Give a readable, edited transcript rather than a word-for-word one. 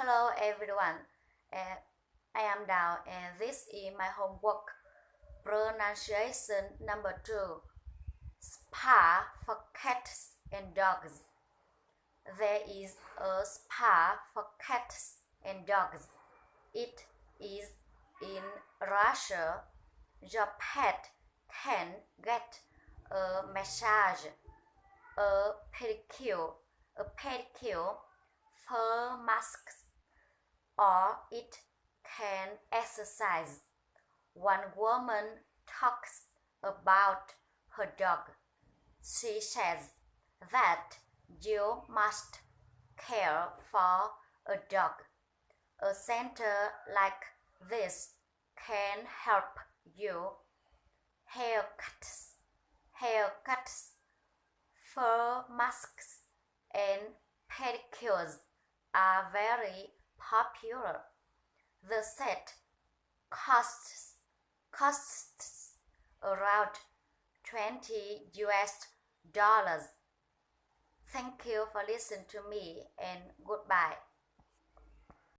Hello everyone, I am Dao and this is my homework. Pronunciation number 2. Spa for cats and dogs. There is a spa for cats and dogs. It is in Russia. Your pet can get a massage, a pedicure, fur masks, or it can exercise. One woman talks about her dog. She says that you must care for a dog. A center like this can help you. Haircuts, fur masks, and pedicures are very popular. The set costs around $20. Thank you for listening to me and goodbye.